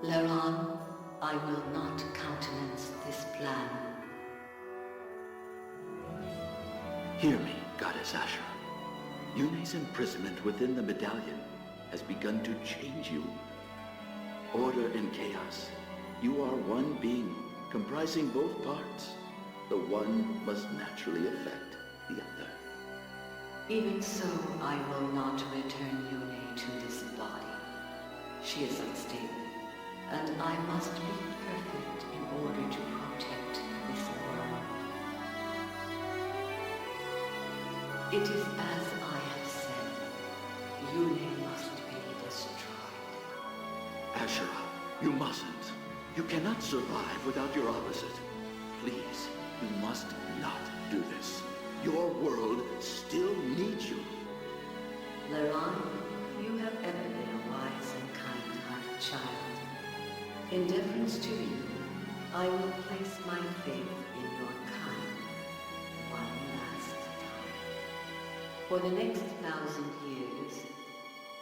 Leron, I will not countenance this plan. Hear me, Goddess Ashura. Yune's imprisonment within the medallion has begun to change you. Order and chaos. You are one being, comprising both parts. The one must naturally affect the other. Even so, I will not return Yune to this body. She is unstable, and I must be perfect in order to protect this world. It is as I have said. Yune must be destroyed. Ashura, you mustn't. You cannot survive without your opposite. Please, you must not do this. Your world still needs you. Leron, you have ever been a wise and kind-hearted child. In deference to you, I will place my faith in your kind one last time. For the next 1,000 years,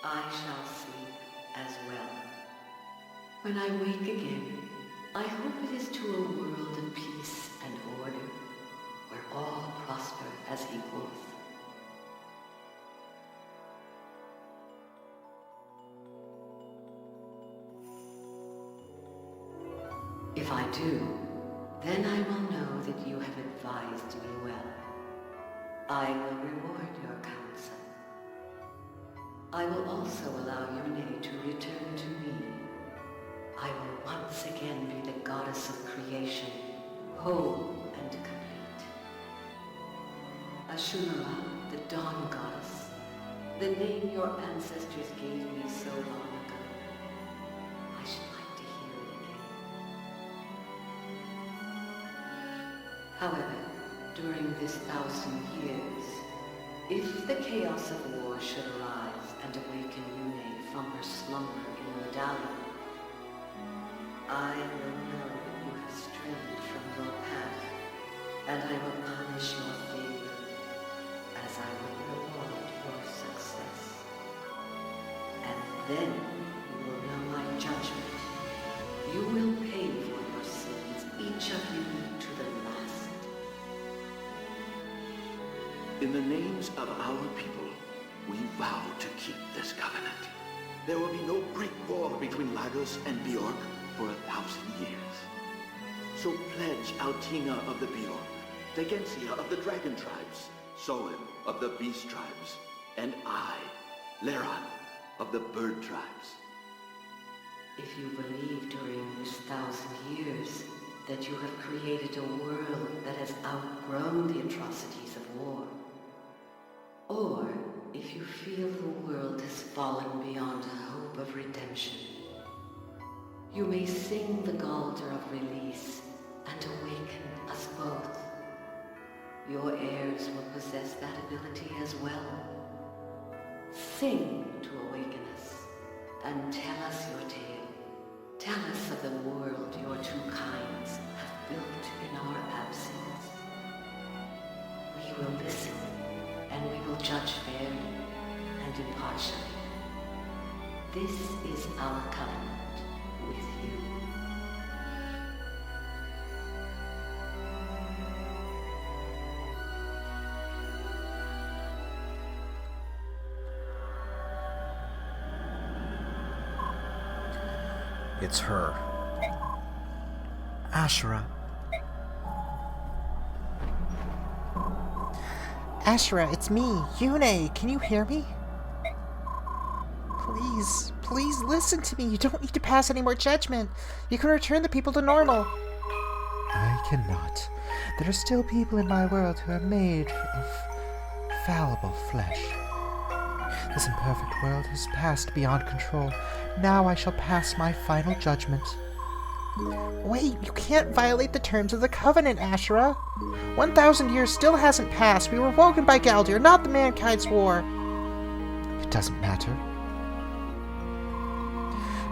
I shall sleep as well. When I wake again, I hope it is to a world of peace and order, where all prosper as equals. If I do, then I will know that you have advised me well. I will reward your counsel. I will also allow Yune to return to me. I will once again be the goddess of creation, whole and complete. Ashura, the dawn goddess, the name your ancestors gave me so long ago. I should like to hear it again. However, during this 1,000 years, if the chaos of war should arise and awaken Yune from her slumber in the medallion, I will know that you have strayed from your path, and I will punish your failure as I will reward your success. And then you will know my judgment. You will pay for your sins, each of you to the last. In the names of our people, we vow to keep this covenant. There will be no great war between Lagos and Bjork for 1,000 years. So pledge Altina of the Bjork, Degensia of the Dragon Tribes, Soen of the Beast Tribes, and I, Leron, of the Bird Tribes. If you believe during this 1,000 years that you have created a world that has outgrown the atrocities of war, or if you feel the world has fallen beyond hope of redemption, you may sing the Galder of release and awaken us both. Your heirs will possess that ability as well. Sing to awaken us, and tell us your tale. Tell us of the world your two kinds have built in our absence. We will listen, and we will judge fairly and impartially. This is our covenant with you. It's her. Ashura. Ashura, it's me, Yune. Can you hear me? Please listen to me. You don't need to pass any more judgment. You can return the people to normal. I cannot. There are still people in my world who are made of fallible flesh. This imperfect world has passed beyond control. Now I shall pass my final judgment. Wait, you can't violate the terms of the Covenant, Ashura. 1,000 years still hasn't passed. We were woken by Galdir, not the Mankind's war. It doesn't matter.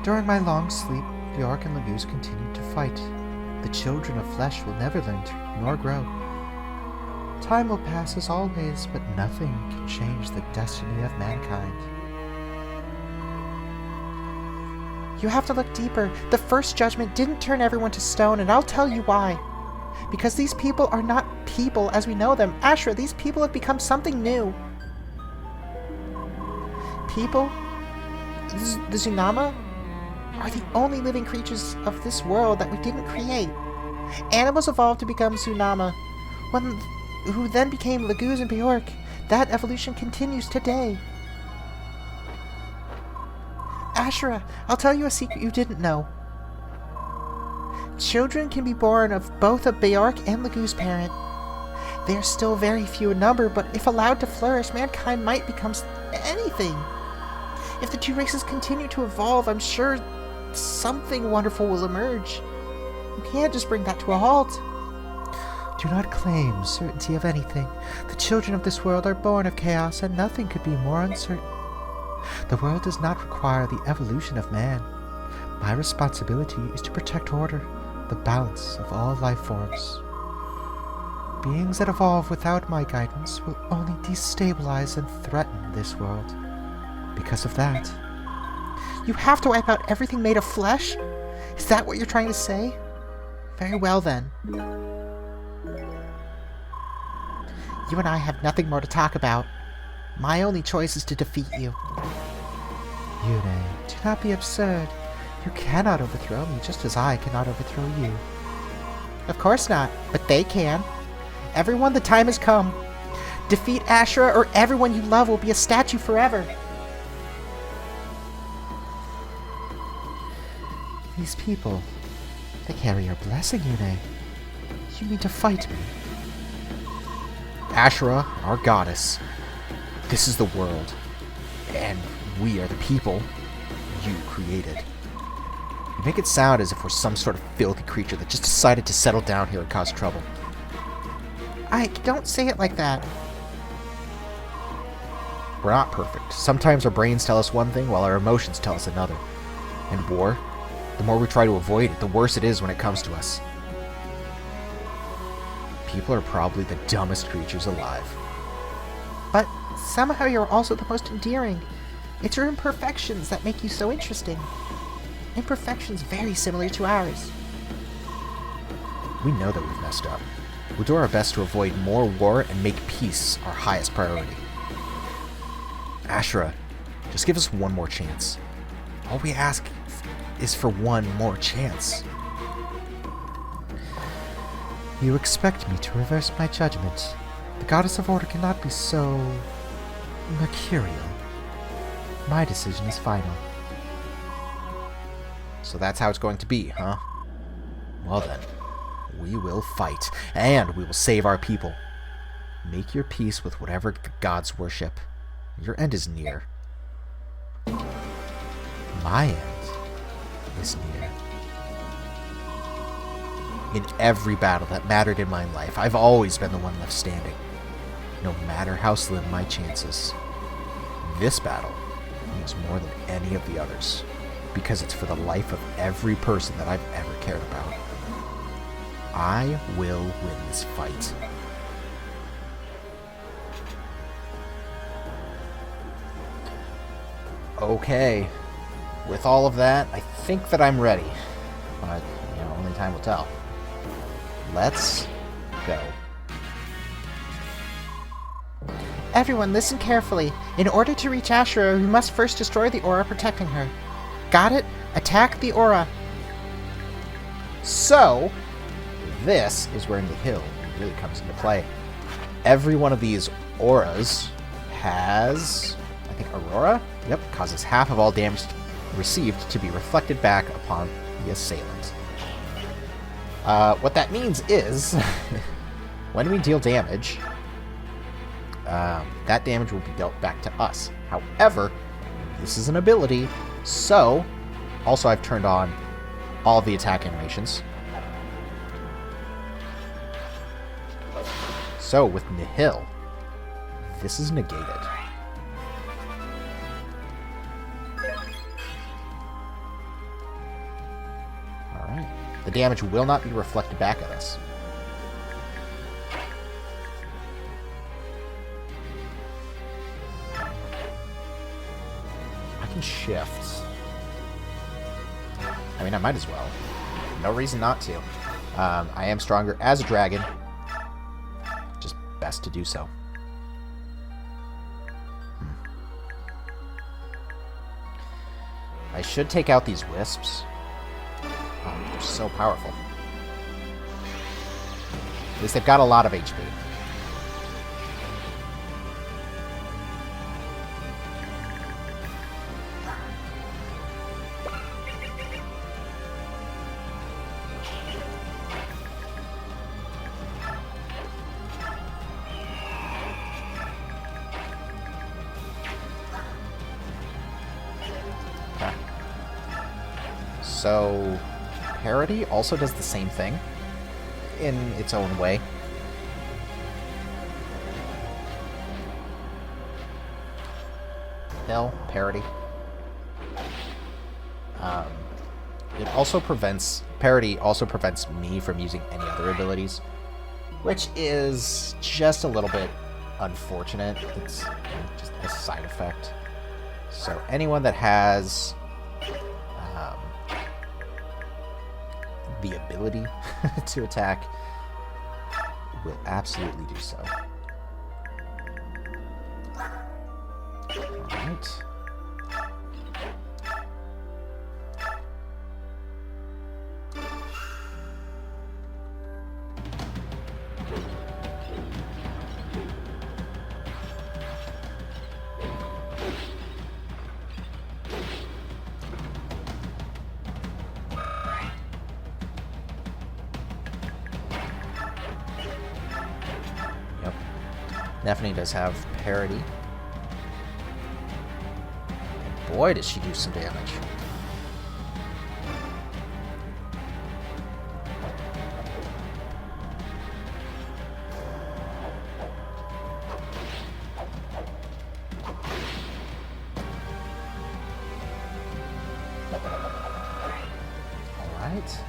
During my long sleep, Bjork and Lamuse continued to fight. The children of flesh will never learn nor grow. Time will pass as always, but nothing can change the destiny of mankind. You have to look deeper. The first judgment didn't turn everyone to stone, and I'll tell you why. Because these people are not people as we know them. Ashura, these people have become something new. People, the Zunama, are the only living creatures of this world that we didn't create. Animals evolved to become Zunama, who then became Laguz and Bjork. That evolution continues today. Ashura, I'll tell you a secret you didn't know. Children can be born of both a Bjork and Laguz parent. They are still very few in number, but if allowed to flourish, mankind might become anything. If the two races continue to evolve, I'm sure something wonderful will emerge. You can't just bring that to a halt. Do not claim certainty of anything. The children of this world are born of chaos, and nothing could be more uncertain. The world does not require the evolution of man. My responsibility is to protect order, the balance of all life forms. Beings that evolve without my guidance will only destabilize and threaten this world. Because of that, You have to wipe out everything made of flesh? Is that what you're trying to say? Very well then. You and I have nothing more to talk about. My only choice is to defeat you. Yune, do not be absurd. You cannot overthrow me, just as I cannot overthrow you. Of course not, but they can. Everyone, the time has come. Defeat Ashura, or everyone you love will be a statue forever. These people, they carry your blessing, Yune. You mean to fight me? Ashura, our goddess. This is the world. And we are the people you created. You make it sound as if we're some sort of filthy creature that just decided to settle down here and cause trouble. Ike, don't say it like that. We're not perfect. Sometimes our brains tell us one thing while our emotions tell us another. And war, the more we try to avoid it, the worse it is when it comes to us. People are probably the dumbest creatures alive. But somehow you're also the most endearing. It's your imperfections that make you so interesting. Imperfections very similar to ours. We know that we've messed up. We'll do our best to avoid more war and make peace our highest priority. Ashura, just give us one more chance. All we ask is for one more chance. You expect me to reverse my judgment. The goddess of order cannot be so mercurial. My decision is final. So that's how it's going to be, huh? Well then, we will fight, and we will save our people. Make your peace with whatever the gods worship. Your end is near. My end is near. In every battle that mattered in my life, I've always been the one left standing, no matter how slim my chances. This battle means more than any of the others, because it's for the life of every person that I've ever cared about. I will win this fight. Okay, with all of that, I think that I'm ready. But, only time will tell. Let's go. Everyone, listen carefully. In order to reach Ashura, we must first destroy the aura protecting her. Got it? Attack the aura. So, this is where Nihil really comes into play. Every one of these auras has, I think, Aurora? Yep, causes half of all damage received to be reflected back upon the assailant. What that means is, when we deal damage, that damage will be dealt back to us. However, this is an ability, so, also I've turned on all of the attack animations. So, with Nihil, this is negated. Alright. The damage will not be reflected back at us. I can shift. I mean, I might as well. No reason not to. I am stronger as a dragon. Just best to do so. I should take out these wisps. They're so powerful. At least they've got a lot of HP. So, parity also does the same thing in its own way. Hell, parity. It also prevents... Parity also prevents me from using any other abilities, which is just a little bit unfortunate. It's just a side effect. So anyone that has... the ability to attack will absolutely do so. Alright. Nephany does have parity. Boy, does she do some damage. All right.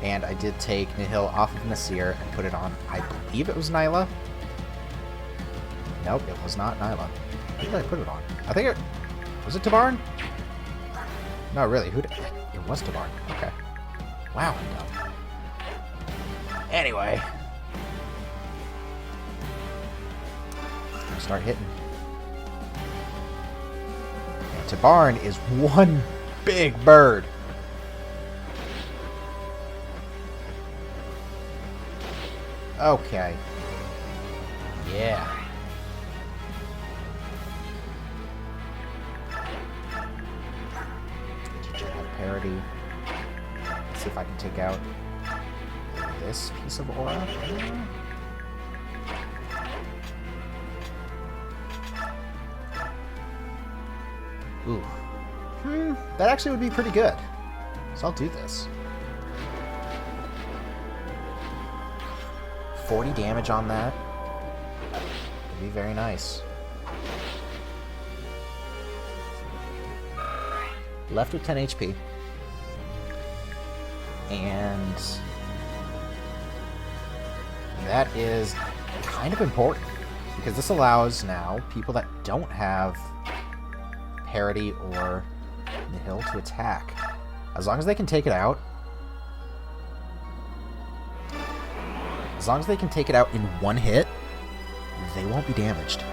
And I did take Nihil off of Nasir and put it on, I believe it was Nyla. Nope, it was not Nyla. Who did I put it on? I think it... Was it Tabarn? No, really, who did... It was Tabarn. Okay. Wow, I'm dumb. Anyway. I'll start hitting. And Tabarn is one big bird. Okay. Yeah. Teacher have parity. Let's see if I can take out this piece of aura. Ooh. That actually would be pretty good. So I'll do this. 40 damage on that. Would be very nice. Left with 10 HP. And that is kind of important, because this allows now people that don't have parity or Nihil to attack. As long as they can take it out, as long as they can take it out in one hit, they won't be damaged.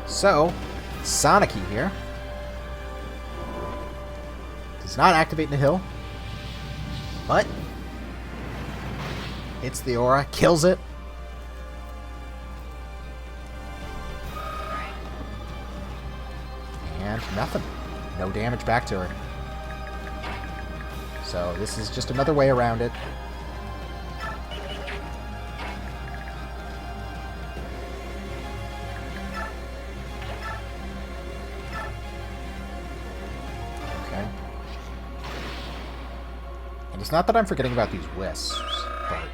So, Sonic here does not activate Nihil, but hits the aura, kills it. And nothing. No damage back to her. So this is just another way around it. It's not that I'm forgetting about these wisps, but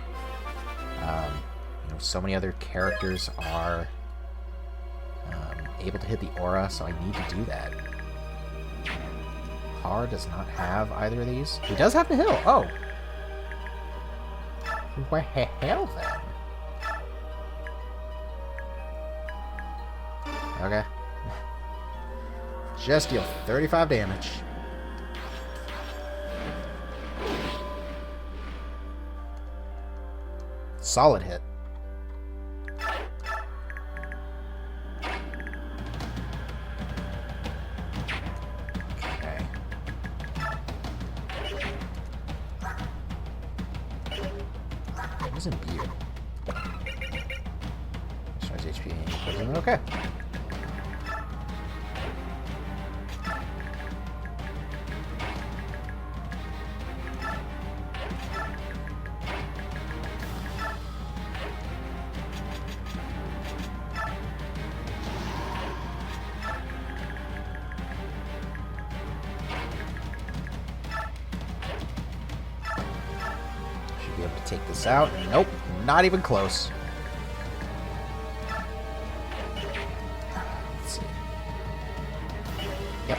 so many other characters are able to hit the aura, so I need to do that. Har does not have either of these. He does have the hill. Oh. Well, hell then. Okay. Just deal 35 damage. Solid hit. Okay. It was imbued. Restores HP and poison. Okay. Be able to take this out. Nope, not even close. Let's see. Yep.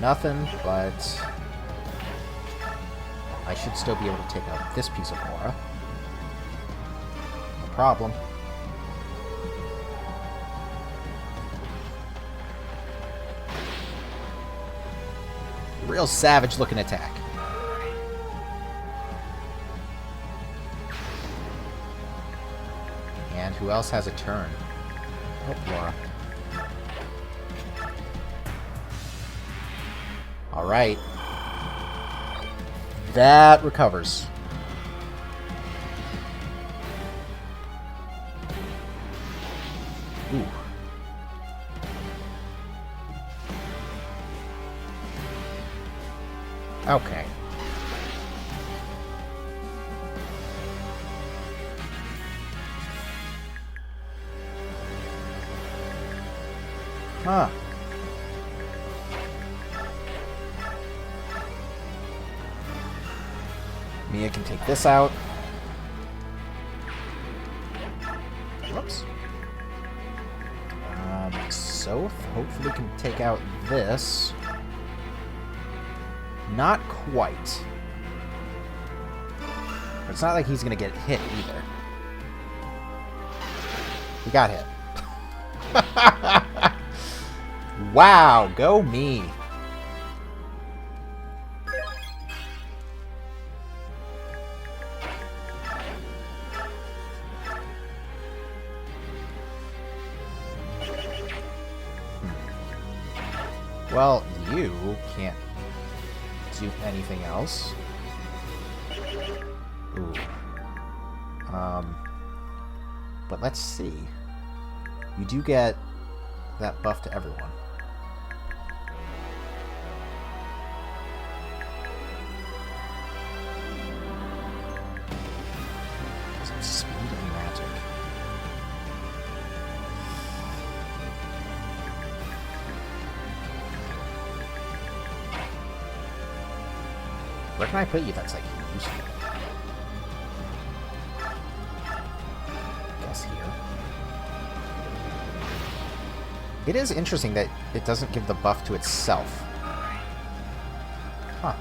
Nothing, but I should still be able to take out this piece of aura. No problem. Real savage looking attack. And who else has a turn? Oh, Laura. Alright. That recovers. Ooh. Okay. Huh. Mia can take this out. Whoops. Soph hopefully can take out this. Not quite. But it's not like he's gonna get hit either. He got hit. Wow, go me. Well, you can't do anything else. Ooh. But let's see. You do get that buff to everyone. Some speed and magic. Where can I put you that's like useful? Guess here. It is interesting that it doesn't give the buff to itself. Huh.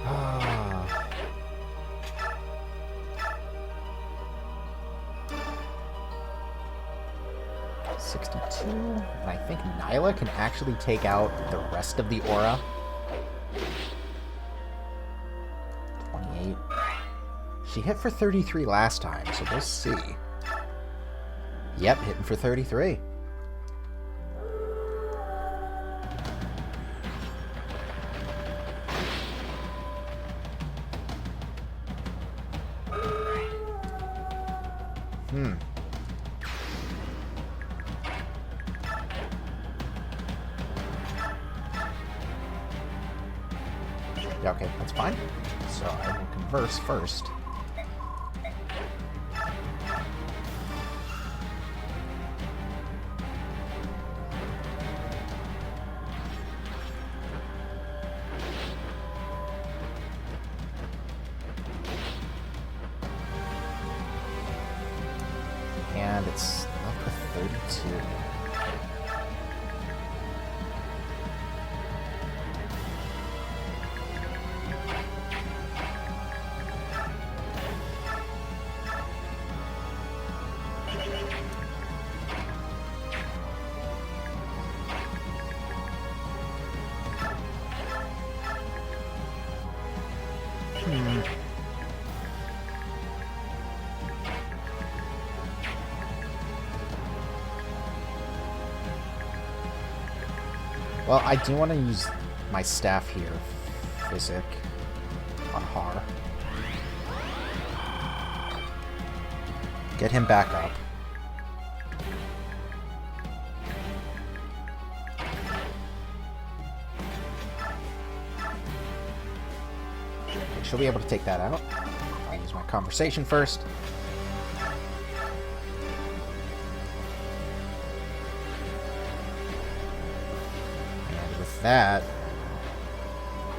Ah. 62. And I think Nyla can actually take out the rest of the aura. 28. She hit for 33 last time, so we'll see. Yep, hitting for 33. Yeah, okay, that's fine. So I will converse first. And it's left with 32. Well, I do want to use my staff here, Physic, on Har. Get him back up. She'll be able to take that out. I'll use my conversation first. And with that,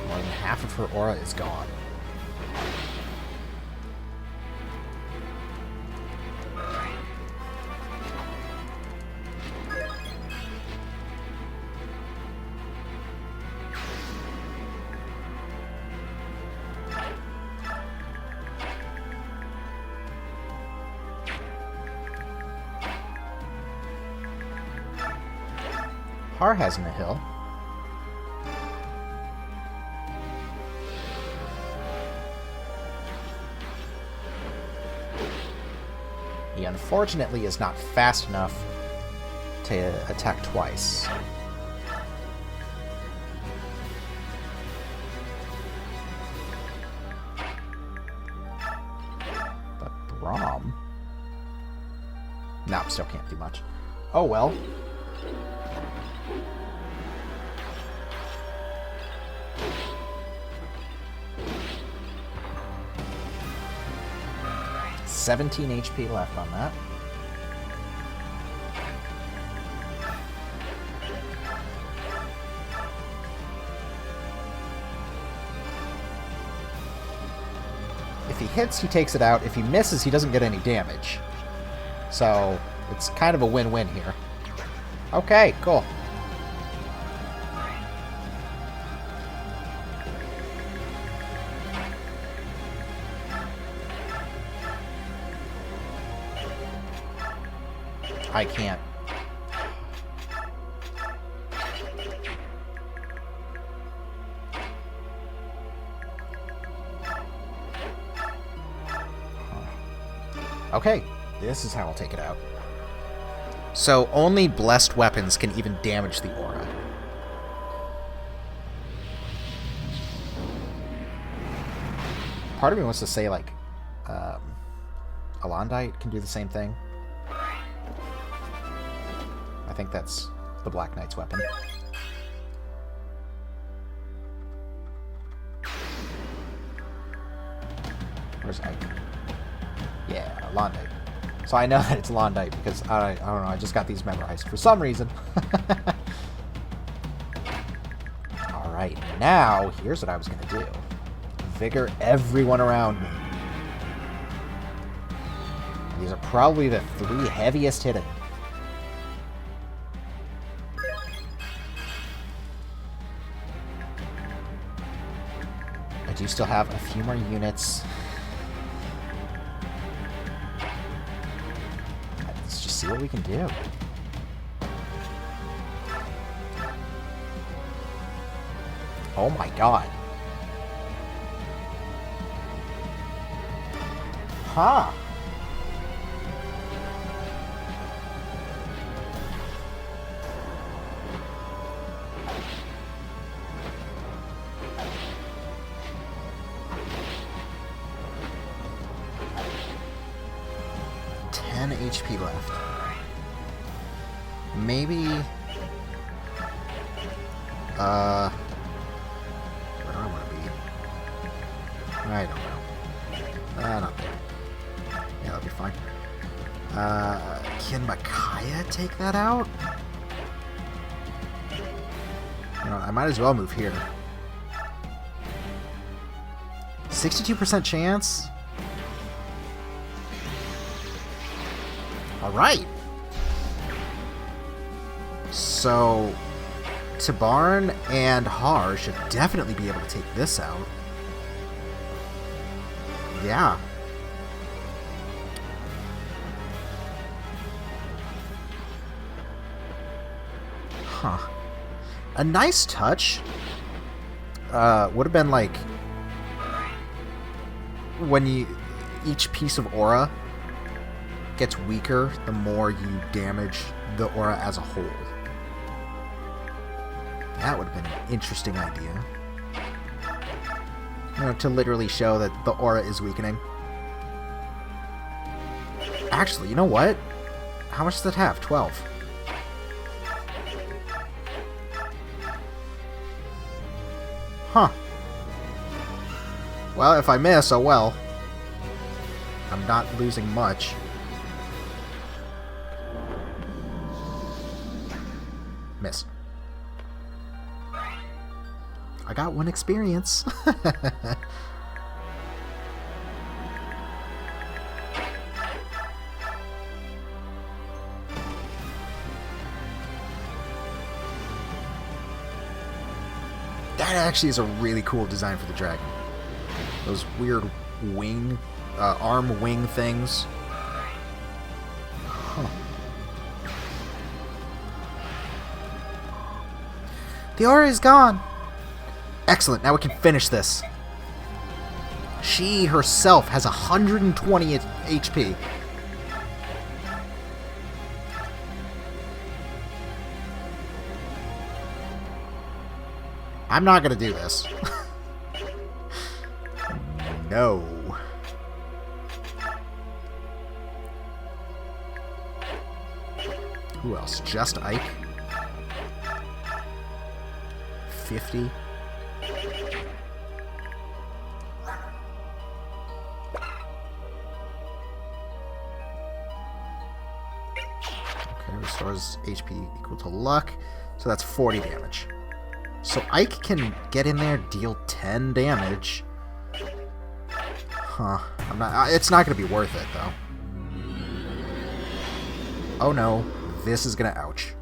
more than half of her aura is gone. Har hasn't a hill. He unfortunately is not fast enough to attack twice. But Braum... No, still can't do much. Oh well. $17 HP left on that. If he hits, he takes it out. If he misses, he doesn't get any damage. So, it's kind of a win-win here. Okay, cool. I can't. Okay, this is how I'll take it out. So only blessed weapons can even damage the aura. Part of me wants to say, like, Alondite can do the same thing. I think that's the Black Knight's weapon. Where's Ike? Yeah, Alondite. So I know that it's Alondite because I don't know, I just got these memorized for some reason. Alright, now here's what I was gonna do. Vigor everyone around me. These are probably the 3 heaviest hitting. I do still have a few more units. Let's just see what we can do. Oh my god. Huh. HP left. Maybe... where do I want to be? I don't know. Not there. Yeah, that'll be fine. Can Micaiah take that out? You know, I might as well move here. 62% chance? Alright. So, Tabarn and Har should definitely be able to take this out. Yeah. Huh. A nice touch would have been like when each piece of aura gets weaker the more you damage the aura as a whole. That would have been an interesting idea. You know, to literally show that the aura is weakening. Actually, you know what? How much does it have? 12. Huh. Well, if I miss, oh well. I'm not losing much. Miss. I got 1 experience. That actually is a really cool design for the dragon. Those weird wing, arm wing things. Huh. The aura is gone. Excellent, now we can finish this. She herself has 120 HP. I'm not gonna do this. No. Who else? Just Ike? 50? Okay, restores HP equal to luck. So that's 40 damage. So Ike can get in there, deal 10 damage. Huh. I'm not. It's not going to be worth it, though. Oh no. This is going to ouch.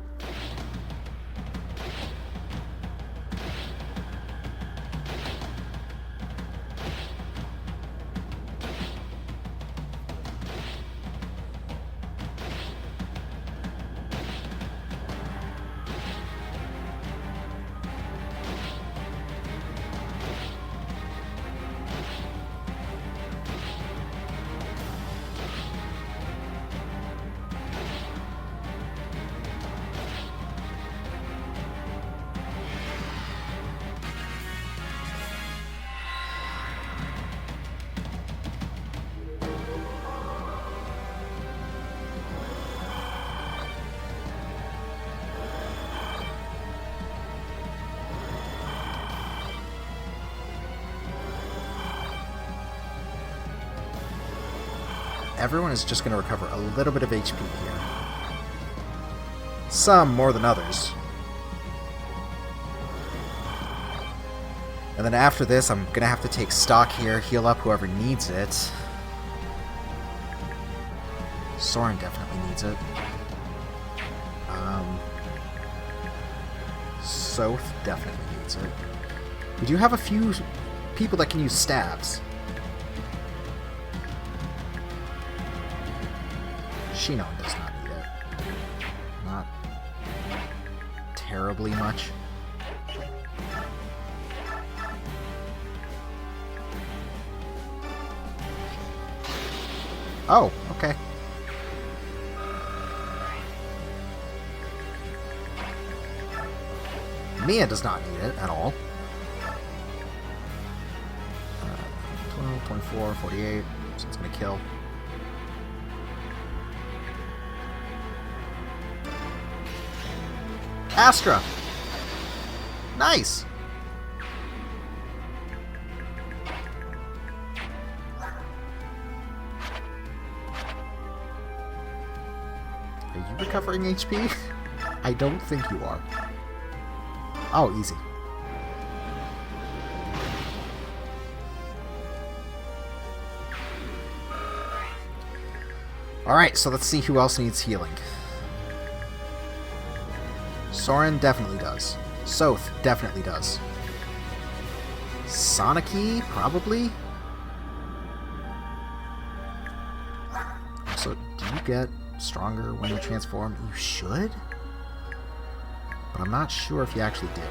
Everyone is just going to recover a little bit of HP here. Some more than others. And then after this, I'm going to have to take stock here, heal up whoever needs it. Soren definitely needs it. Soth definitely needs it. We do have a few people that can use stabs. Shinon does not need it. Not terribly much. Oh, okay. Mia does not need it at all. 12, 24, 48, so it's going to kill. Astra! Nice! Are you recovering HP? I don't think you are. Oh, easy. Alright, so let's see who else needs healing. Soren definitely does. Soth definitely does. Soniki, probably? So, do you get stronger when you transform? You should? But I'm not sure if you actually do.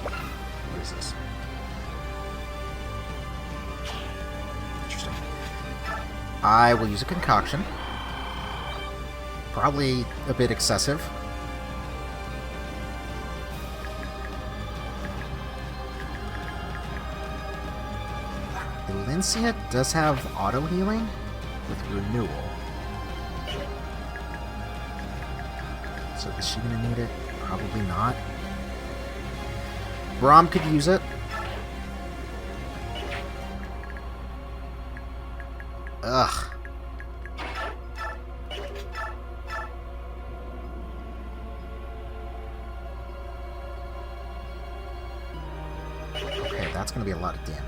What is this? Interesting. I will use a concoction. Probably a bit excessive. Valencia does have auto healing with renewal. So is she gonna need it? Probably not. Braum could use it. Ugh. Okay, that's gonna be a lot of damage.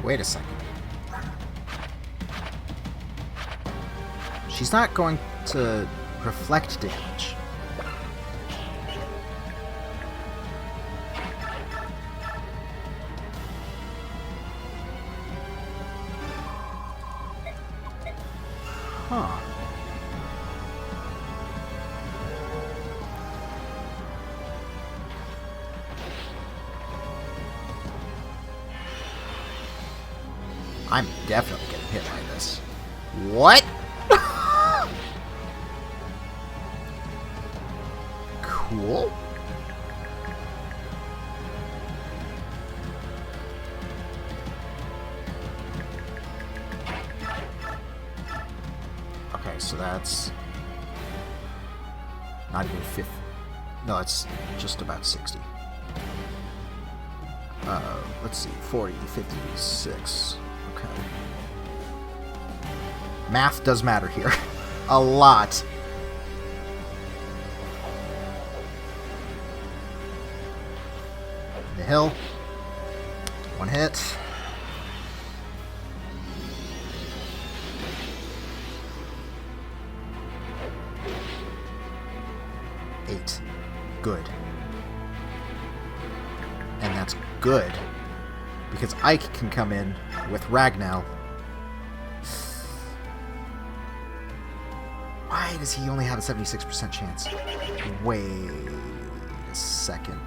Wait a second. She's not going to reflect damage. Huh. I'm definitely getting hit by this. What? Cool. Okay, so that's not even 50. No, it's just about 60. Let's see, 40, 56. Okay. Math does matter here. A lot. The hill. One hit. Eight. Good. And that's good. Because Ike can come in with Ragnar. Why does he only have a 76% chance? Wait a second.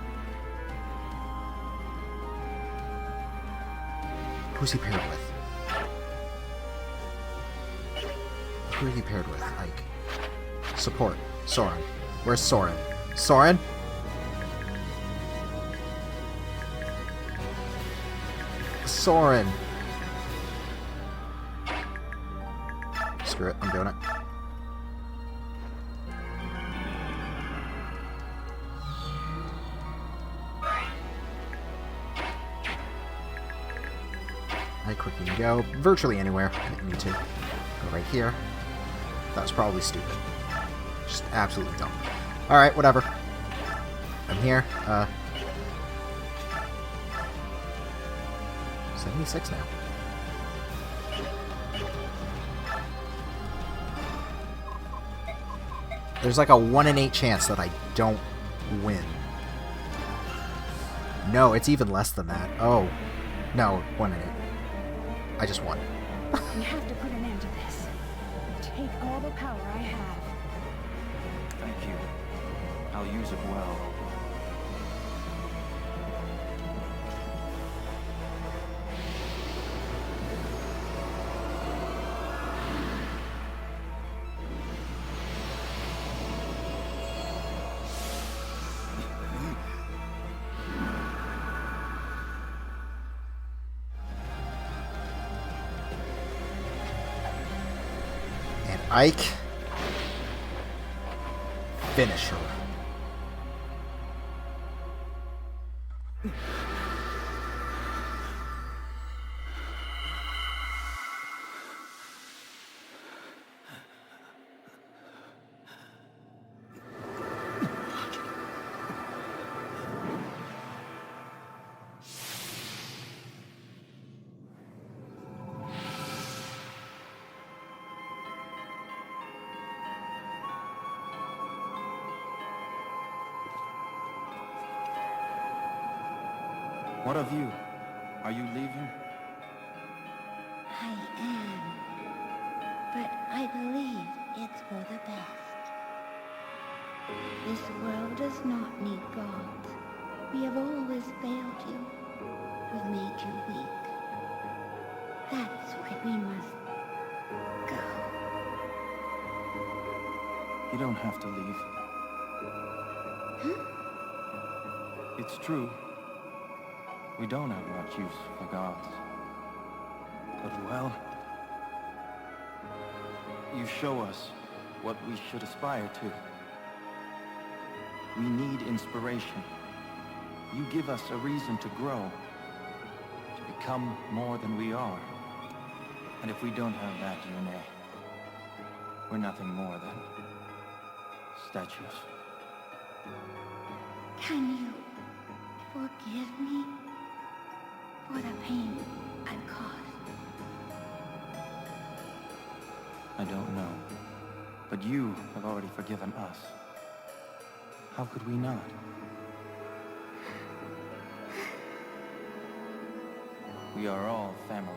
Who's he paired with? Who are you paired with? Ike. Support. Soren. Where's Soren? Soren? Soren. Screw it, I'm doing it. I quickly can go virtually anywhere. I didn't need to. Go right here. That was probably stupid. Just absolutely dumb. Alright, whatever. I'm here. 76 now. There's like a 1 in 8 chance that I don't win. No, it's even less than that. Oh. No, 1 in 8. I just won. We have to put an end to this. Take all the power I have. Thank you. I'll use it well. Ike. Finish her. What of you? Are you leaving? I am. But I believe it's for the best. This world does not need gods. We have always failed you. We've made you weak. That's why we must go. You don't have to leave. Huh? It's true. We don't have much use for gods. But well, you show us what we should aspire to. We need inspiration. You give us a reason to grow, to become more than we are. And if we don't have that, Yune, we're nothing more than statues. Can you forgive me for the pain I've caused? I don't know. But you have already forgiven us. How could we not? We are all family.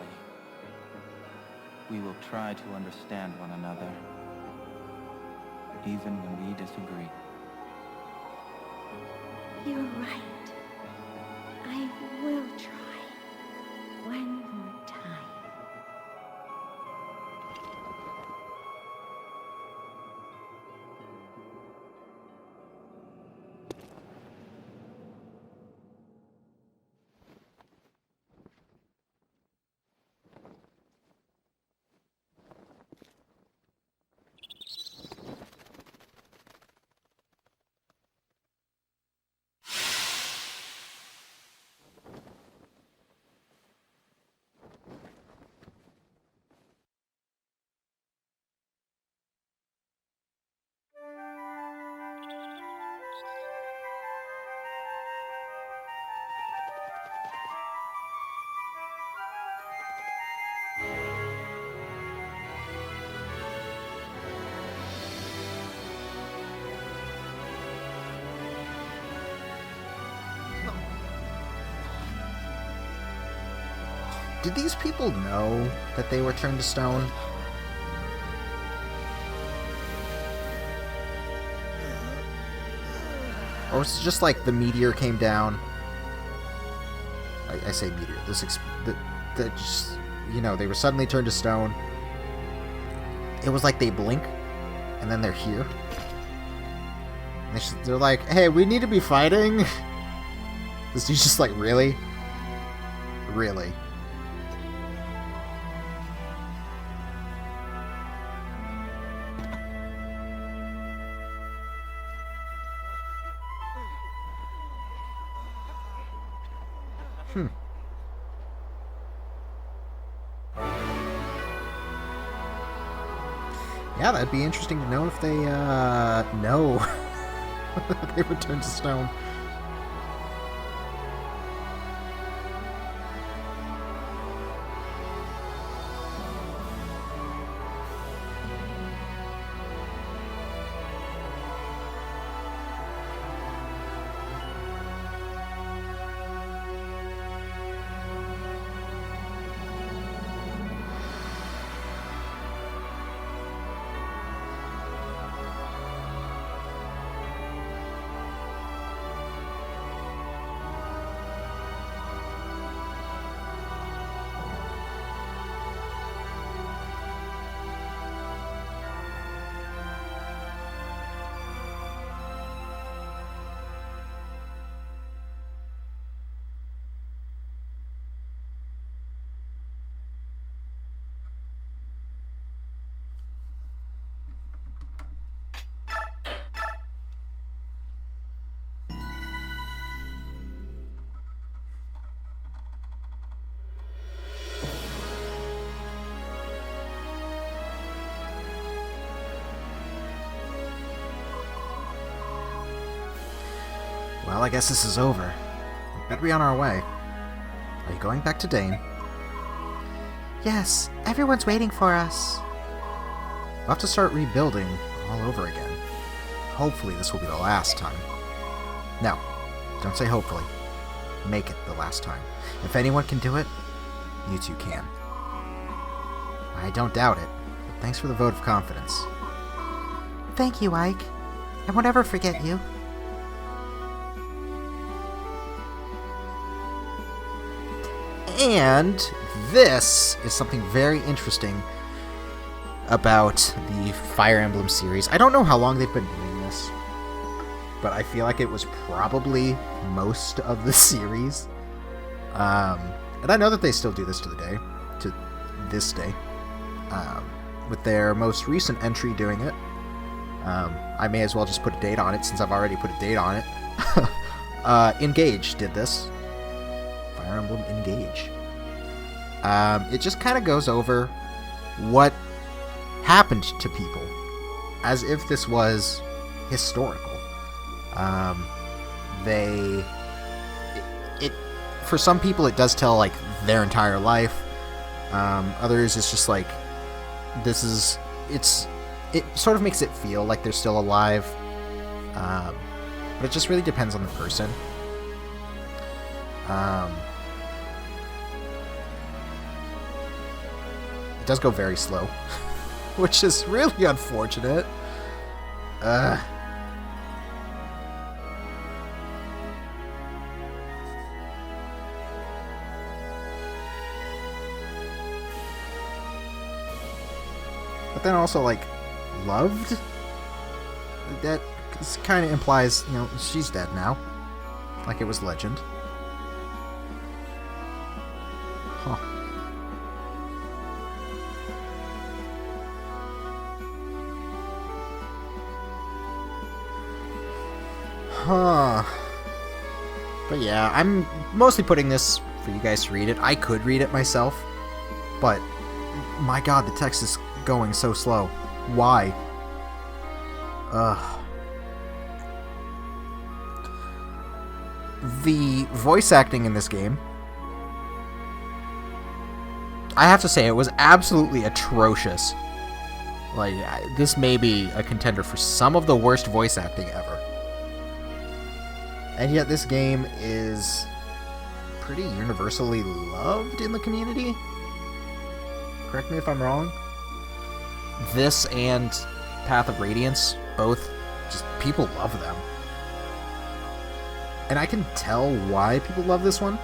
We will try to understand one another, even when we disagree. You're right. I will try one more time. Did these people know that they were turned to stone? Or was it just like the meteor came down? I say meteor. That just, you know, they were suddenly turned to stone. It was like they blink, and then they're here. And they're like, hey, we need to be fighting. This dude's just like, really? Really? Yeah, that'd be interesting to know if they, know they were turned to stone. Well, I guess this is over. We better be on our way. Are you going back to Dane? Yes, everyone's waiting for us. We'll have to start rebuilding all over again. Hopefully this will be the last time. No, don't say hopefully. Make it the last time. If anyone can do it, you two can. I don't doubt it, but thanks for the vote of confidence. Thank you, Ike. I won't ever forget you. And this is something very interesting about the Fire Emblem series. I don't know how long they've been doing this, but I feel like it was probably most of the series. And I know that they still do this to this day. With their most recent entry doing it. I may as well just put a date on it since I've already put a date on it. Engage did this. Fire Emblem Engage. It just kind of goes over what happened to people as if this was historical. For some people it does tell like their entire life. Others it's just like it sort of makes it feel like they're still alive. But it just really depends on the person. It does go very slow, which is really unfortunate. But then also, like, loved? That kind of implies, you know, she's dead now. Like it was legend. Huh. Huh. But yeah, I'm mostly putting this for you guys to read it. I could read it myself, but my god, the text is going so slow. Why? Ugh. The voice acting in this game, I have to say, it was absolutely atrocious. Like, this may be a contender for some of the worst voice acting ever. And yet this game is pretty universally loved in the community. Correct me if I'm wrong. This and Path of Radiance, both, just people love them. And I can tell why people love this one.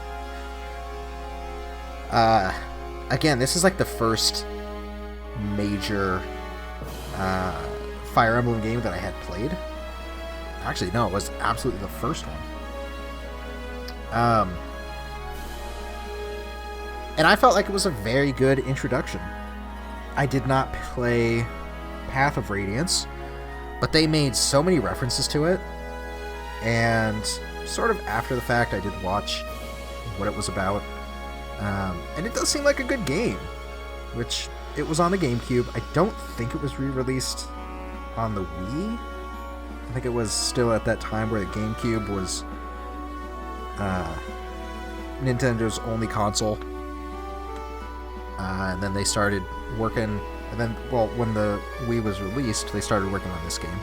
Again, this is like the first major Fire Emblem game that I had played. Actually, no, it was absolutely the first one. And I felt like it was a very good introduction. I did not play Path of Radiance, but they made so many references to it. And sort of after the fact, I did watch what it was about. And it does seem like a good game, which it was on the GameCube. I don't think it was re-released on the Wii. I think it was still at that time where the GameCube was Nintendo's only console. And then they started working, and then, well, when the Wii was released, they started working on this game.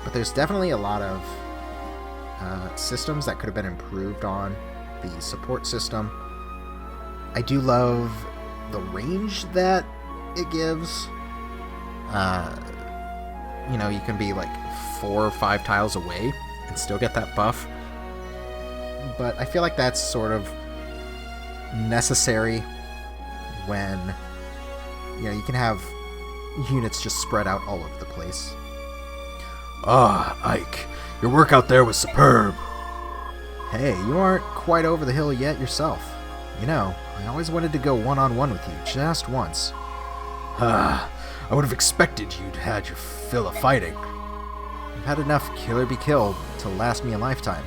But there's definitely a lot of systems that could have been improved on. The support system. I do love the range that it gives. You know, you can be like 4 or 5 tiles away and still get that buff. But I feel like that's sort of necessary when, you know, you can have units just spread out all over the place. Ah, Ike, your work out there was superb. Hey, you aren't quite over the hill yet yourself. You know, I always wanted to go one-on-one with you, just once. Ah, I would have expected you'd had your fill of fighting. I've had enough kill or be killed to last me a lifetime.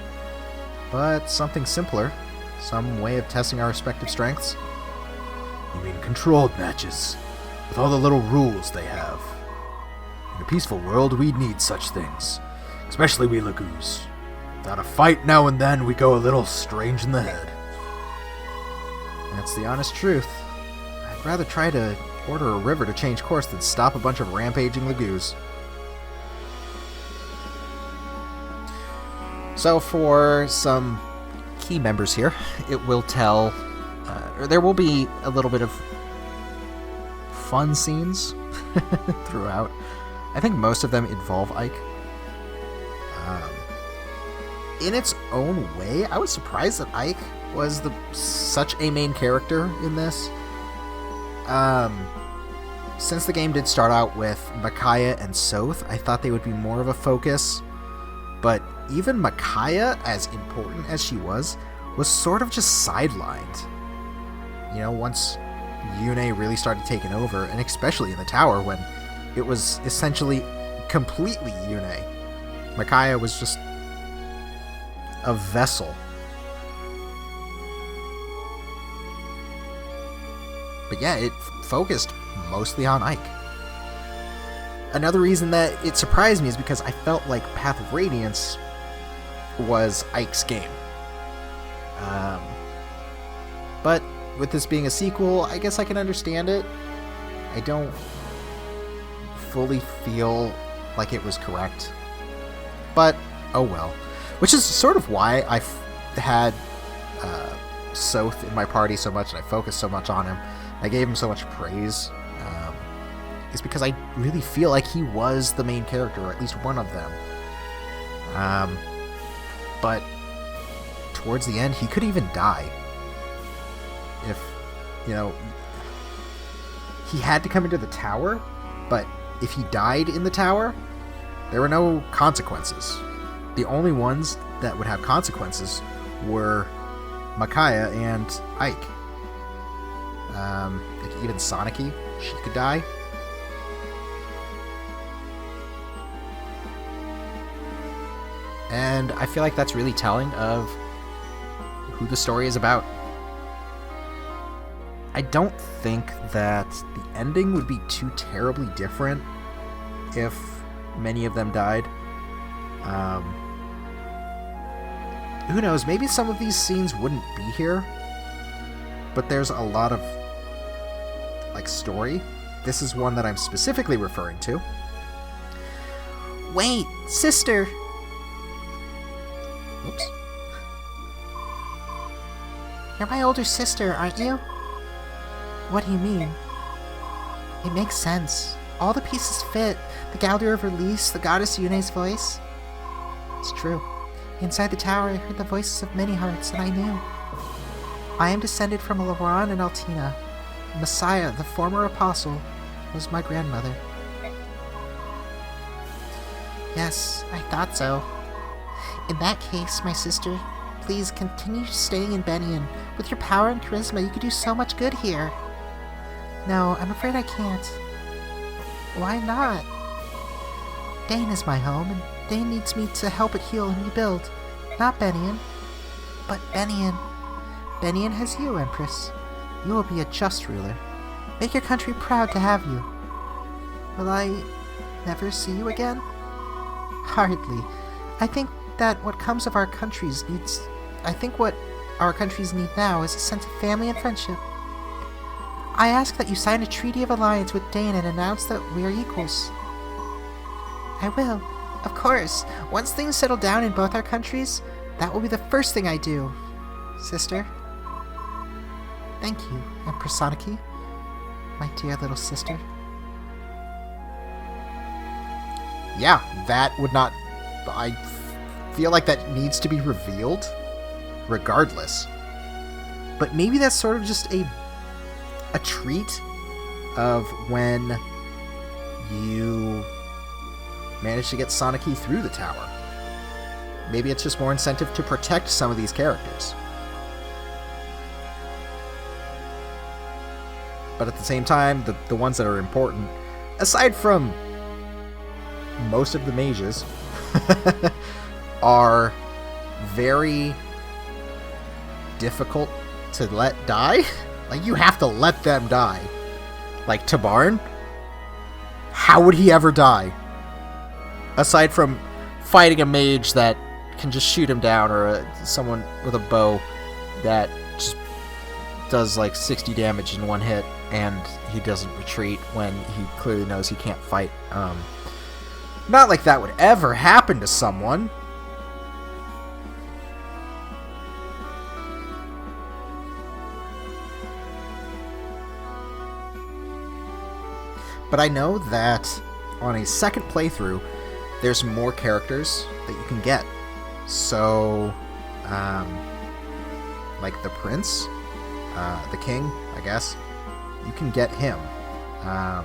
But something simpler, some way of testing our respective strengths. You mean controlled matches, with all the little rules they have? In a peaceful world, we need such things. Especially we Lagoos. Without a fight now and then, we go a little strange in the head. That's the honest truth. I'd rather try to order a river to change course than stop a bunch of rampaging Lagoos. So for some key members here, it will tell, or there will be a little bit of fun scenes throughout. I think most of them involve Ike. In its own way, I was surprised that Ike was such a main character in this. Since the game did start out with Micaiah and Soth, I thought they would be more of a focus. But even Micaiah, as important as she was sort of just sidelined. You know, once Yune really started taking over, and especially in the tower when it was essentially completely Yune. Micaiah was just a vessel. But yeah, it focused mostly on Ike. Another reason that it surprised me is because I felt like Path of Radiance was Ike's game. But with this being a sequel, I guess I can understand it. I don't fully feel like it was correct. But, oh well. Which is sort of why I had Soth in my party so much, and I focused so much on him. I gave him so much praise. Is because I really feel like he was the main character, or at least one of them. But towards the end, he could even die. If, you know, he had to come into the tower, but if he died in the tower, there were no consequences. The only ones that would have consequences were Micaiah and Ike. Like even Soniki, she could die. And I feel like that's really telling of who the story is about. I don't think that the ending would be too terribly different if many of them died. Who knows, maybe some of these scenes wouldn't be here, but there's a lot of, like, story. This is one that I'm specifically referring to. Wait, sister! Oops. You're my older sister, aren't you? What do you mean? It makes sense. All the pieces fit. The Galder of Release, the goddess Yune's voice. It's true. Inside the tower, I heard the voices of many hearts, and I knew. I am descended from Laron and Altina. Messiah, the former apostle, was my grandmother. Yes, I thought so. In that case, my sister, please continue staying in Benion. With your power and charisma, you could do so much good here. No, I'm afraid I can't. Why not? Dane is my home, and Dane needs me to help it heal and rebuild. Not Benion, but Benion. Benion has you, Empress. You will be a just ruler. Make your country proud to have you. Will I never see you again? Hardly. I think what our countries need now is a sense of family and friendship. I ask that you sign a treaty of alliance with Dane and announce that we are equals. I will. Of course. Once things settle down in both our countries, that will be the first thing I do, sister. Thank you, Empress Soniki, my dear little sister. Yeah, that would not... I feel like that needs to be revealed, regardless. But maybe that's sort of just a treat of when you manage to get Soniki through the tower. Maybe it's just more incentive to protect some of these characters. But at the same time, the ones that are important, aside from most of the mages, are very difficult to let die. Like, you have to let them die. Like Tabarn? How would he ever die? aside from fighting a mage that can just shoot him down, or someone with a bow that just does like 60 damage in one hit, and he doesn't retreat when he clearly knows he can't fight. Not like that would ever happen to someone. But I know that on a second playthrough, there's more characters that you can get. So, like the prince, the king, I guess, you can get him. I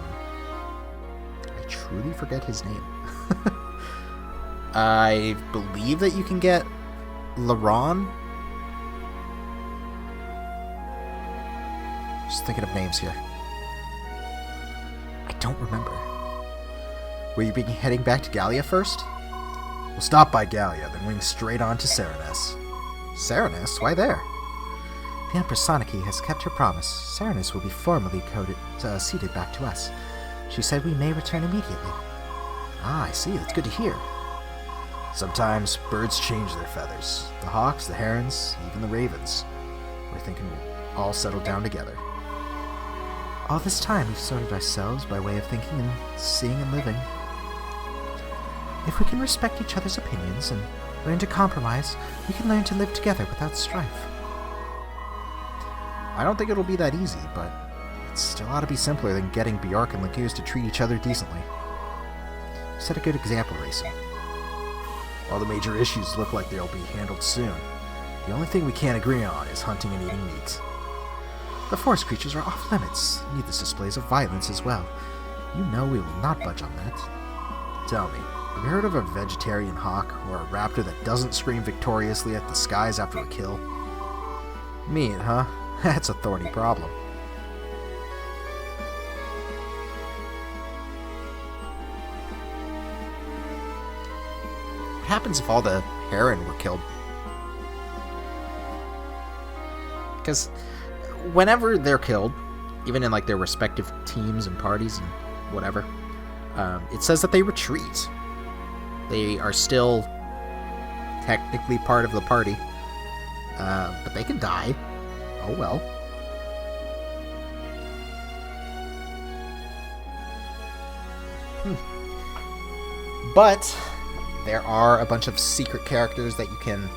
truly forget his name. I believe that you can get Laron. Just thinking of names here. I don't remember. Will you be heading back to Gallia first? We'll stop by Gallia, then wing straight on to Serenus. Serenus? Why there? The Empress Soniki has kept her promise. Serenus will be formally ceded back to us. She said we may return immediately. Ah, I see. That's good to hear. Sometimes birds change their feathers. The hawks, the herons, even the ravens. We're thinking we'll all settle down together. All this time we've sorted ourselves by way of thinking and seeing and living. If we can respect each other's opinions and learn to compromise, we can learn to live together without strife. I don't think it'll be that easy, but it still ought to be simpler than getting Bjork and Laguz to treat each other decently. Set a good example, Racing. All the major issues look like they'll be handled soon. The only thing we can't agree on is hunting and eating meat. The forest creatures are off limits. Needless displays of violence as well. You know we will not budge on that. Tell me, have you heard of a vegetarian hawk or a raptor that doesn't scream victoriously at the skies after a kill? Meat, huh? That's a thorny problem. What happens if all the heron were killed? Because whenever they're killed, even in like their respective teams and parties and whatever, it says that they retreat. They are still technically part of the party, but they can die. Oh well. But there are a bunch of secret characters that you can...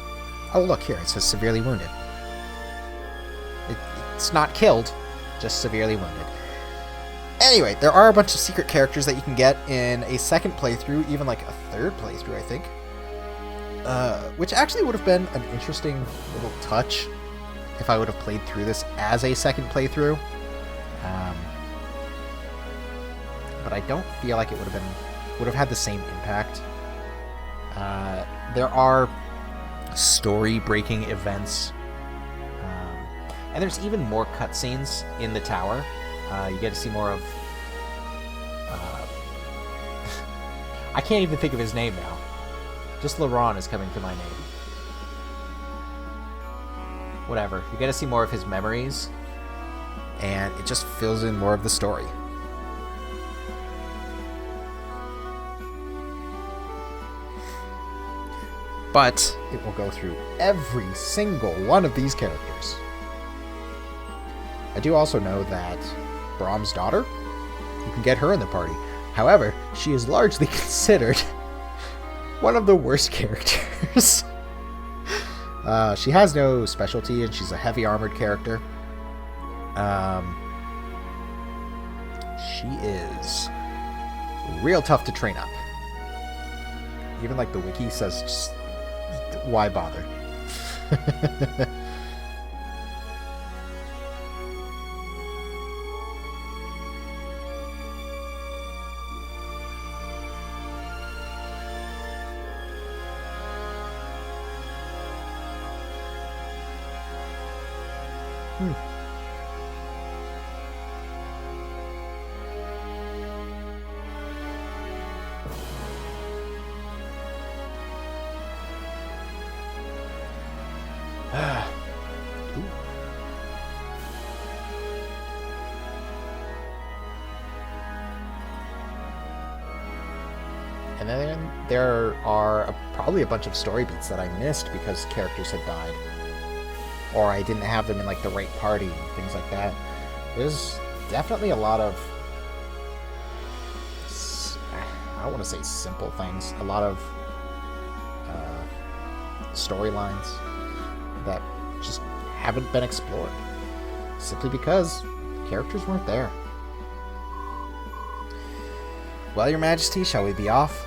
Oh look, here, it says severely wounded. It's not killed, just severely wounded. Anyway, there are a bunch of secret characters that you can get in a second playthrough, even like a third playthrough, I think. Which actually would have been an interesting little touch if I would have played through this as a second playthrough. But I don't feel like it would have had the same impact. There are story-breaking events. And there's even more cutscenes in the tower. You get to see more of... I can't even think of his name now. Just Laron is coming to my name. Whatever. You get to see more of his memories. And it just fills in more of the story. But it will go through every single one of these characters. I do also know that Brahm's daughter, you can get her in the party. However, she is largely considered one of the worst characters. She has no specialty, and she's a heavy armored character. She is real tough to train up. Even like the wiki says, just why bother? And then there are probably a bunch of story beats that I missed because characters had died. Or I didn't have them in like the right party and things like that. There's definitely a lot of, I don't want to say simple things, a lot of storylines that just haven't been explored. Simply because characters weren't there. Well, Your Majesty, shall we be off?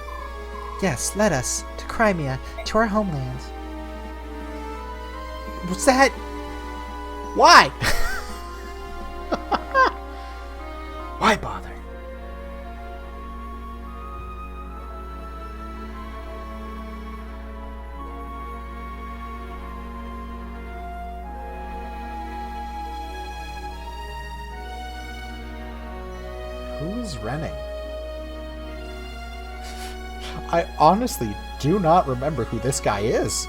Yes, let us. To Crimea, to our homeland. What's that? Why? Why bother? Who is Renning? I honestly do not remember who this guy is.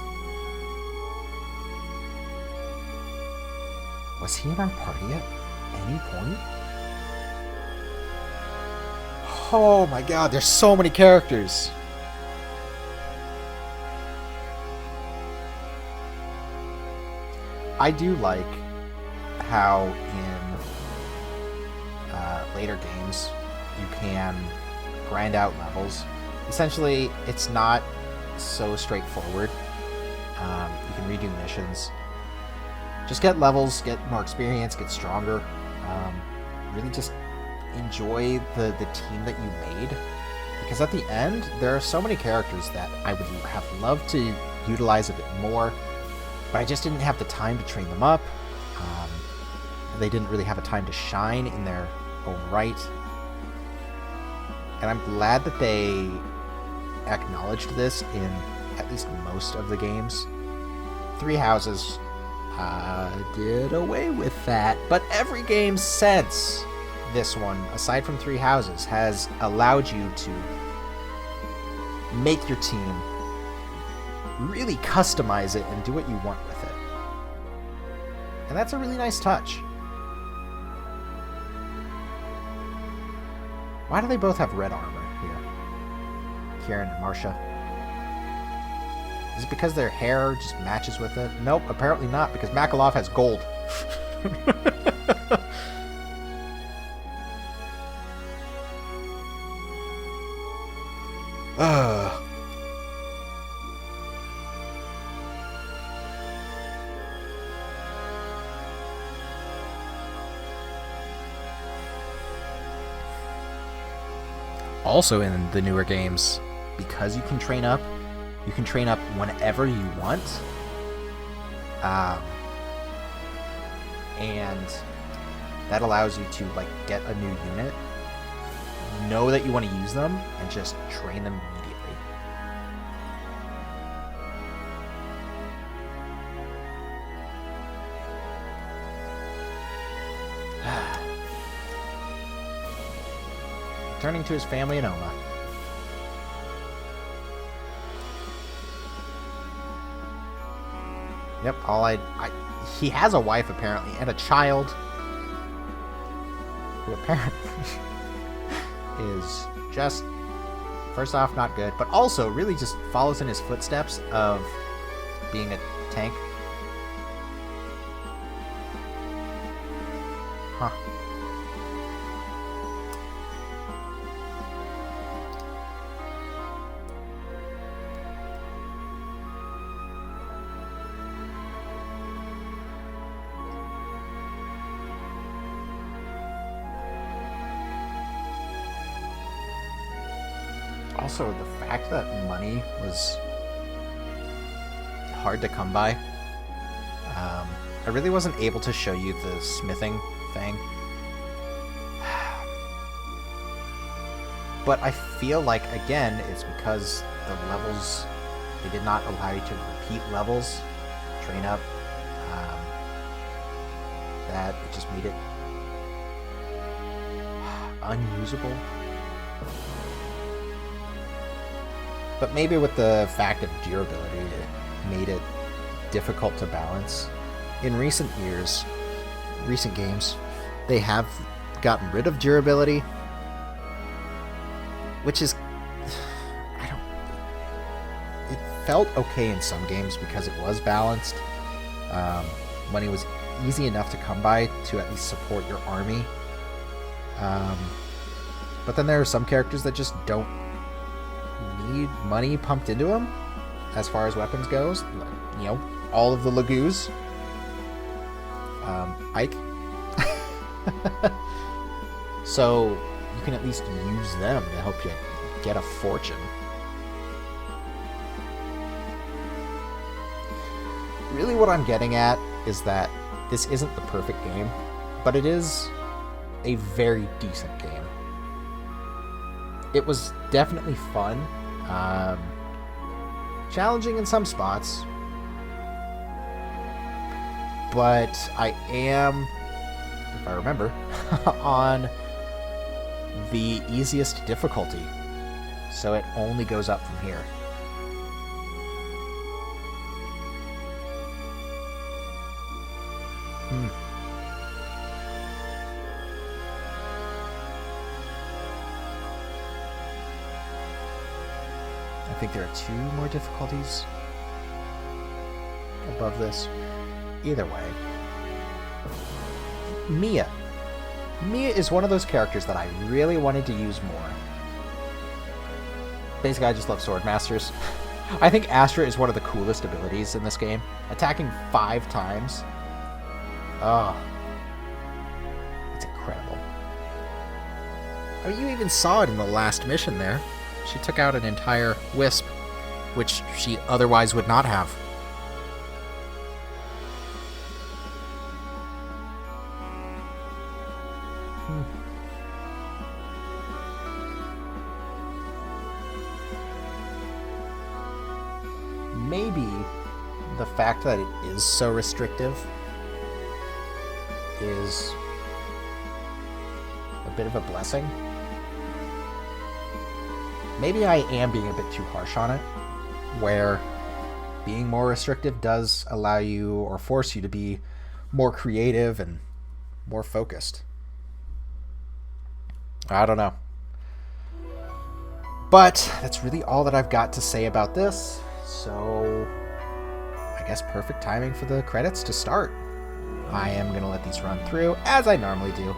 Was he in our party at any point? Oh my god, there's so many characters. I do like how in later games you can grind out levels. Essentially, it's not so straightforward. You can redo missions. Just get levels, get more experience, get stronger. Really just enjoy the team that you made. Because at the end, there are so many characters that I would have loved to utilize a bit more, but I just didn't have the time to train them up. They didn't really have a time to shine in their own right. And I'm glad that they acknowledged this in at least most of the games. Three Houses did away with that, but every game since this one, aside from Three Houses, has allowed you to make your team, really customize it, and do what you want with it. And that's a really nice touch. Why do they both have red armor here? Kieran and Marcia. Is it because their hair just matches with it? Nope, apparently not, because Makalov has gold. Also in the newer games, because you can train up whenever you want. And that allows you to like get a new unit, know that you want to use them, and just train them immediately. Returning to his family in Oma. Yep, he has a wife apparently and a child who apparently is just, first off, not good, but also really just follows in his footsteps of being a tank. Huh. Also, the fact that money was hard to come by. I really wasn't able to show you the smithing thing. But I feel like, again, it's because the levels, they did not allow you to repeat levels, train up, that it just made it unusable. But maybe with the fact of durability, it made it difficult to balance. In recent years, recent games, they have gotten rid of durability, which is, I felt okay in some games because it was balanced. Money was easy enough to come by to at least support your army. But then there are some characters that just don't need money pumped into them as far as weapons goes. You know, all of the Lagoos. Ike. So you can at least use them to help you get a fortune. Really what I'm getting at is that this isn't the perfect game, but it is a very decent game. It was definitely fun. Challenging in some spots. But I am, if I remember, on the easiest difficulty. So it only goes up from here. I think there are 2 more difficulties above this. Either way. Mia. Mia is one of those characters that I really wanted to use more. Basically, I just love sword masters. I think Astra is one of the coolest abilities in this game. Attacking 5 times. Oh. It's incredible. I mean, you even saw it in the last mission there. She took out an entire wisp, which she otherwise would not have. Maybe the fact that it is so restrictive is a bit of a blessing. Maybe I am being a bit too harsh on it, where being more restrictive does allow you or force you to be more creative and more focused. I don't know. But that's really all that I've got to say about this. So I guess perfect timing for the credits to start. I am going to let these run through as I normally do,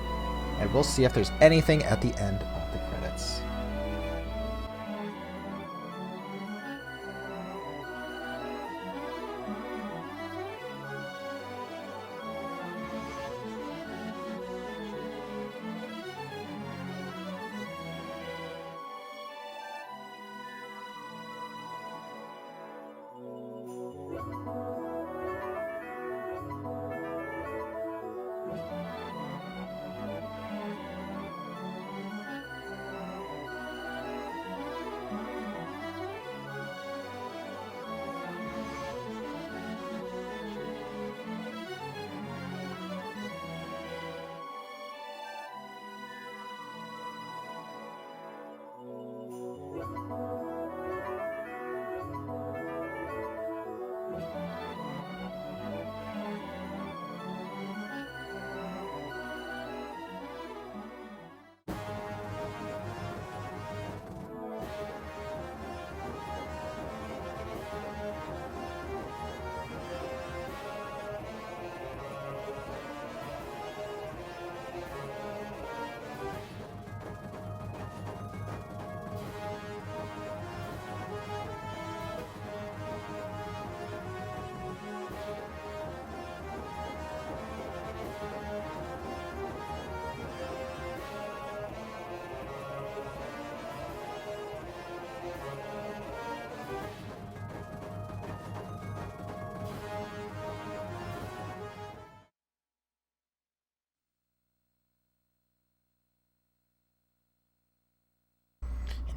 and we'll see if there's anything at the end of the credits.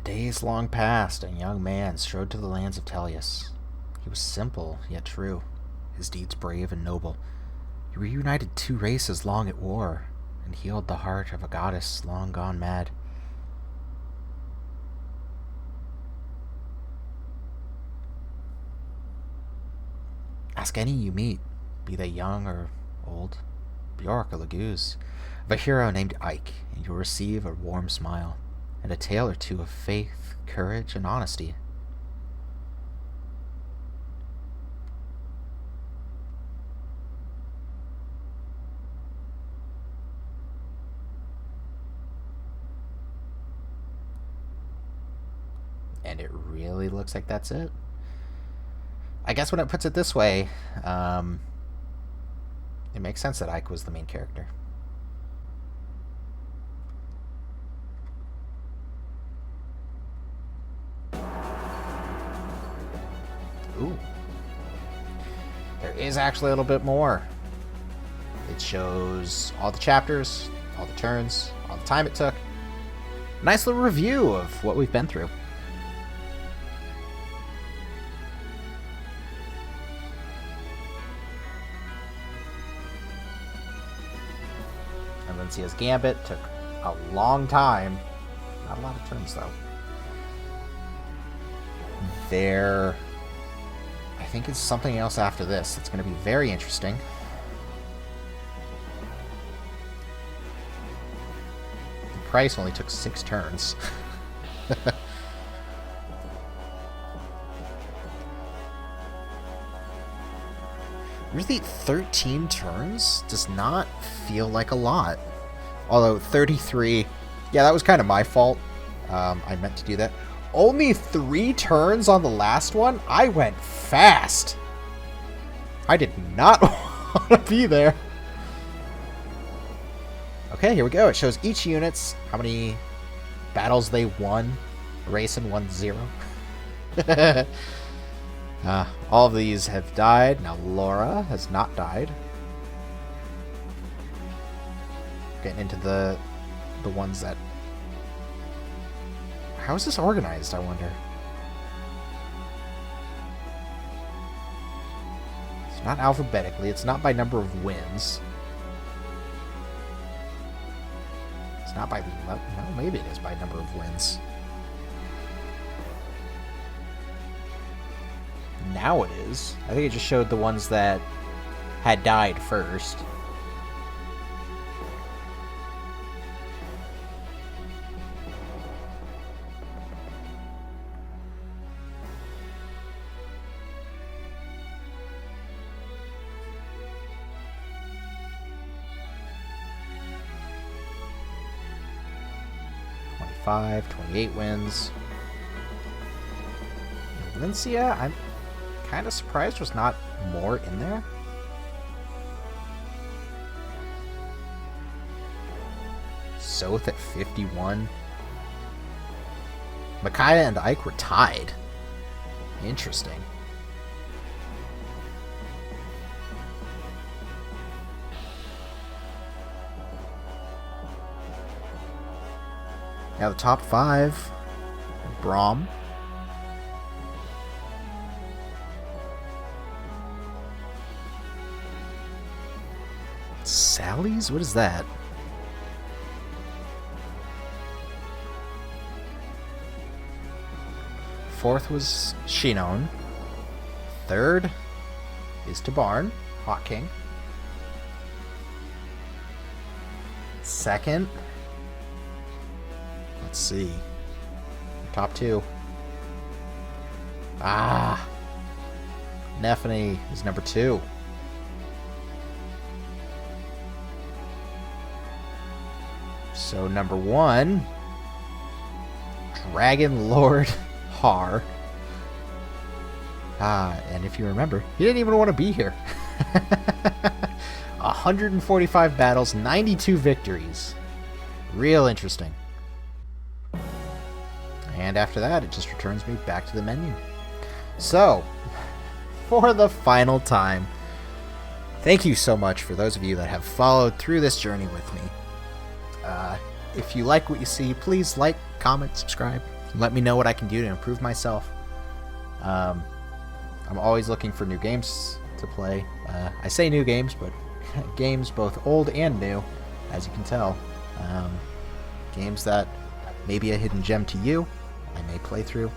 Days long past, a young man strode to the lands of Tellius. He was simple, yet true, his deeds brave and noble. He reunited 2 races long at war, and healed the heart of a goddess long gone mad. Ask any you meet, be they young or old, Bjork or Laguz, of a hero named Ike, and you'll receive a warm smile, and a tale or 2 of faith, courage, and honesty. And it really looks like that's it. I guess when it puts it this way, it makes sense that Ike was the main character. Ooh. There is actually a little bit more. It shows all the chapters, all the turns, all the time it took. Nice little review of what we've been through. And Lincia's Gambit took a long time. Not a lot of turns, though. There... I think it's something else after this. It's going to be very interesting. The price only took 6 turns. Really, 13 turns does not feel like a lot. Although 33... Yeah, that was kind of my fault. I meant to do that. Only 3 turns on the last one? I went fast. I did not want to be there. Okay, here we go. It shows each unit's how many battles they won. Racing 1-0. All of these have died. Now Laura has not died. Getting into the ones that... How is this organized, I wonder? It's not alphabetically. It's not by number of wins. It's not by... Well, maybe it is by number of wins. Now it is. I think it just showed the ones that had died first. ...25, 28 wins. Lincia, I'm kind of surprised there's not more in there. Soth at 51. Micaiah and Ike were tied. Interesting. Now the top 5. Braum. Sally's? What is that? Fourth was Shinon. Third is Tabarn, Hawk King. Second, let's see. Top 2. Nephany is number 2. So number 1, Dragon Lord Har. And if you remember, he didn't even want to be here. 145 battles, 92 victories. Real interesting. And after that, it just returns me back to the menu. So, for the final time, thank you so much for those of you that have followed through this journey with me. If you like what you see, please like, comment, subscribe. Let me know what I can do to improve myself. I'm always looking for new games to play. I say new games, but games both old and new, as you can tell. Games that may be a hidden gem to you, I may play through.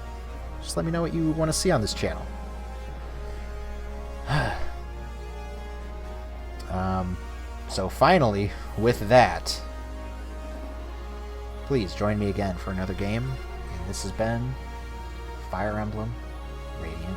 Just let me know what you want to see on this channel. So finally, with that, please join me again for another game. And this has been Fire Emblem Radiant.